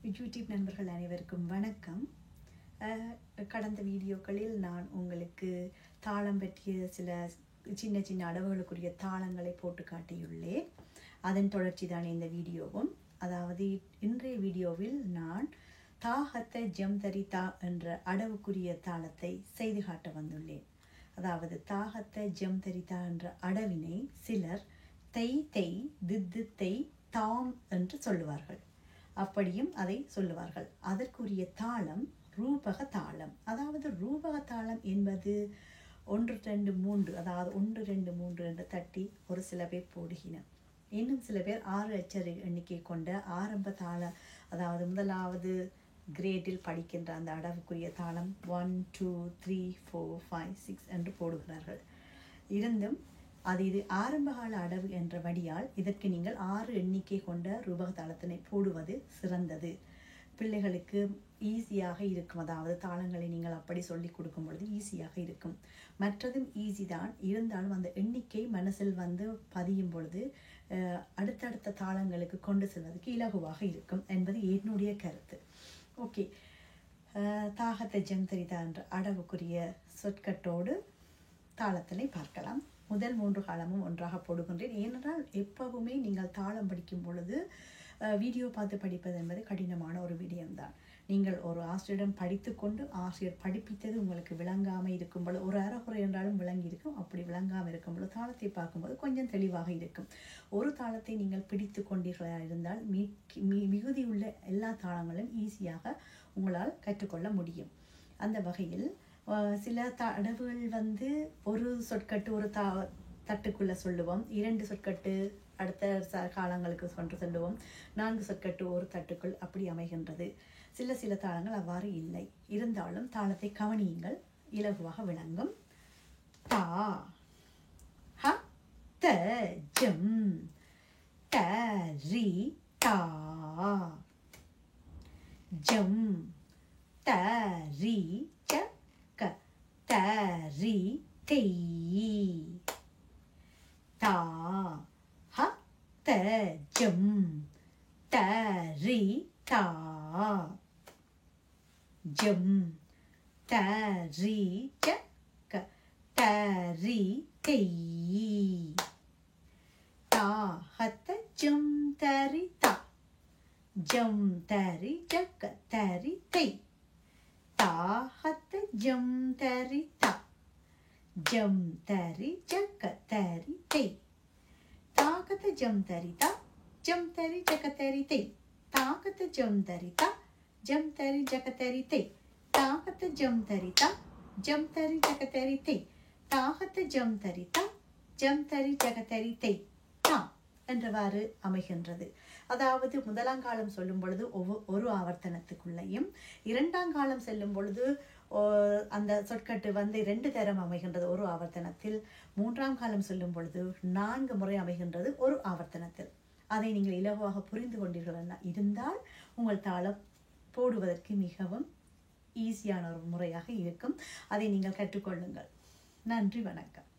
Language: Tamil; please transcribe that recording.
யூடியூப் நண்பர்கள் அனைவருக்கும் வணக்கம். கடந்த வீடியோக்களில் நான் உங்களுக்கு தாளம் பற்றிய சில சின்ன சின்ன அடவுகளுக்குரிய தாளங்களை போட்டு காட்டியுள்ளேன். அதன் தொடர்ச்சி தான் இந்த வீடியோவும். அதாவது இன்றைய வீடியோவில் நான் தாஹத்த ஜம்தரிதா என்ற அடவுக்குரிய தாளத்தை செய்து காட்ட வந்துள்ளேன். அதாவது தாஹத்த ஜம்தரிதா என்ற அடவினை சிலர் தெய் தெய் தித்து தெய் தாம் என்று சொல்லுவார்கள். அப்படியும் அதை சொல்லுவார்கள். அதற்குரிய தாளம் ரூபக தாளம். அதாவது ரூபக தாளம் என்பது 1 2 3, அதாவது 1 2 3 என்று தட்டி ஒரு சில பேர் போடுகினர். இன்னும் சில பேர் 6 அச்சர எண்ணிக்கை கொண்ட ஆரம்ப தாள, அதாவது முதலாவது கிரேடில் படிக்கின்ற அந்த அடவுக்குரிய தாளம் 1 2 3 4 5 6 என்று போடுகிறார்கள். இருந்தும் இது ஆரம்பகால அடவு என்ற வழியால் இதற்கு நீங்கள் 6 எண்ணிக்கை கொண்ட ரூபக தாளத்தினை போடுவது சிறந்தது. பிள்ளைகளுக்கு ஈஸியாக இருக்கும். அதாவது தாளங்களை நீங்கள் அப்படி சொல்லி கொடுக்கும் பொழுது ஈஸியாக இருக்கும். மற்றதும் ஈஸி தான், இருந்தாலும் அந்த எண்ணிக்கை மனசில் பதியும் பொழுது அடுத்தடுத்த தாளங்களுக்கு கொண்டு செல்வதற்கு இலகுவாக இருக்கும் என்பது என்னுடைய கருத்து. ஓகே, தாஹத்த ஜம்தரிதா என்ற அடவுக்குரிய சொற்கட்டோடு தாளத்தினை பார்க்கலாம். முதல் 3 காலமும் ஒன்றாக போடுகின்றேன். ஏனென்றால் எப்பவுமே நீங்கள் தாளம் படிக்கும் பொழுது வீடியோ பார்த்து படிப்பது என்பது கடினமான ஒரு விடயம்தான். நீங்கள் ஒரு ஆசிரியரிடம் படித்து கொண்டு ஆசிரியர் படிப்பித்தது உங்களுக்கு விளங்காமல் இருக்கும் பொழுது, ஒரு அறகுறை என்றாலும் விளங்கி இருக்கும். அப்படி விளங்காமல் இருக்கும் பொழுது தாளத்தை பார்க்கும்போது கொஞ்சம் தெளிவாக இருக்கும். ஒரு தாளத்தை நீங்கள் பிடித்து கொண்டீர்களாக இருந்தால் மிகுதியுள்ள எல்லா தாளங்களும் ஈஸியாக உங்களால் கற்றுக்கொள்ள முடியும். அந்த வகையில் சில அடவுகள் ஒரு சொற்கட்டு ஒரு தட்டுக்குள்ள சொல்லுவோம், 2 சொற்கட்டு அடுத்த காலங்களுக்கு சொல்லுவோம், 4 சொற்கட்டு ஒரு தட்டுக்குள் அப்படி அமைகின்றது. சில தாளங்கள் அவ்வாறு இல்லை. இருந்தாலும் தாளத்தை கவனியுங்கள், இலகுவாக விளங்கும். தா ஹ த ஜம் த ரி தா ஜம் த ரி ச க த ரி தெய் தா ஹ த ஜம் த ரி தா ஜம் த ரி ச க த ரி தெய் தா ஹ த ஜம் த ரி தா ஜம் த ரி ச க த ரி தெய் தா ஹ த ஜம் த ரி தா ஜம் த ரி ச க த ரி தெய் தாகத ஜம் தரி தா ஜம் தரி ஜகதரி தெய் தாகத ஜம் தரி தா ஜம் தரி ஜகதரி தெய் தாகத ஜம் தரி தா ஜம் தரி ஜகதரி தெய் தாகத ஜம் தரி தா ஜம் தரி ஜகதரி தெய் தா என்றவாறு அமைகின்றது. அதாவது முதலாம் காலம் சொல்லும் பொழுது ஒரு ஆவர்த்தனத்துக்குள்ளேயும், 2ஆம் காலம் செல்லும் பொழுது அந்த சொற்கட்டு 2 தரம் அமைகின்றது ஒரு ஆவர்த்தனத்தில். 3ஆம் காலம் சொல்லும் பொழுது 4 முறை அமைகின்றது ஒரு ஆவர்த்தனத்தில். அதை நீங்கள் இலகுவாக புரிந்து கொண்டீர்கள் இருந்தால் உங்கள் தாளம் போடுவதற்கு மிகவும் ஈஸியான ஒரு முறையாக இருக்கும். அதை நீங்கள் கற்றுக்கொள்ளுங்கள். நன்றி, வணக்கம்.